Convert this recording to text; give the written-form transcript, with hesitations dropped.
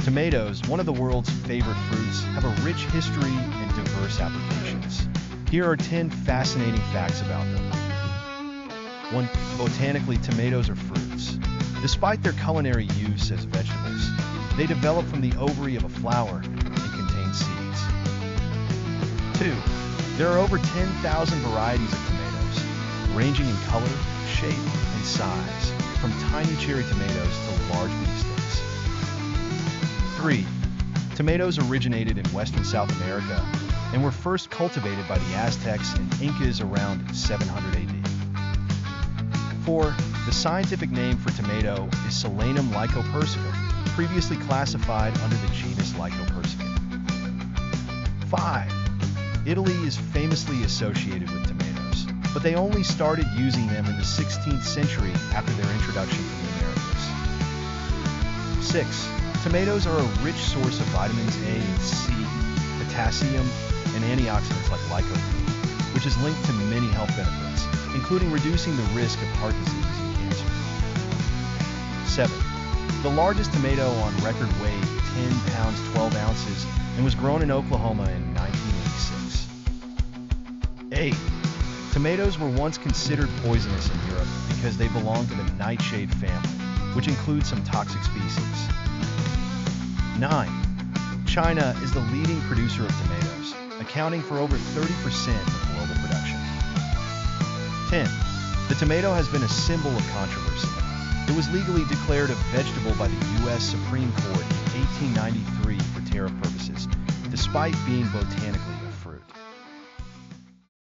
Tomatoes, one of the world's favorite fruits, have a rich history and diverse applications. Here are 10 fascinating facts about them. 1. Botanically, tomatoes are fruits. Despite their culinary use as vegetables, they develop from the ovary of a flower and contain seeds. 2. There are over 10,000 varieties of tomatoes, ranging in color, shape, and size, from tiny cherry tomatoes to large beefsteaks. 3. Tomatoes originated in Western South America and were first cultivated by the Aztecs and Incas around 700 AD. 4. The scientific name for tomato is Solanum lycopersicum, previously classified under the genus Lycopersicum. 5. Italy is famously associated with tomatoes, but they only started using them in the 16th century after their introduction to the Americas. 6. Tomatoes are a rich source of vitamins A and C, potassium, and antioxidants like lycopene, which is linked to many health benefits, including reducing the risk of heart disease and cancer. 7. The largest tomato on record weighed 10 pounds 12 ounces and was grown in Oklahoma in 1986. 8. Tomatoes were once considered poisonous in Europe because they belong to the nightshade family, which includes some toxic species. 9. China is the leading producer of tomatoes, accounting for over 30% of global production. 10. The tomato has been a symbol of controversy. It was legally declared a vegetable by the U.S. Supreme Court in 1893 for tariff purposes, despite being botanically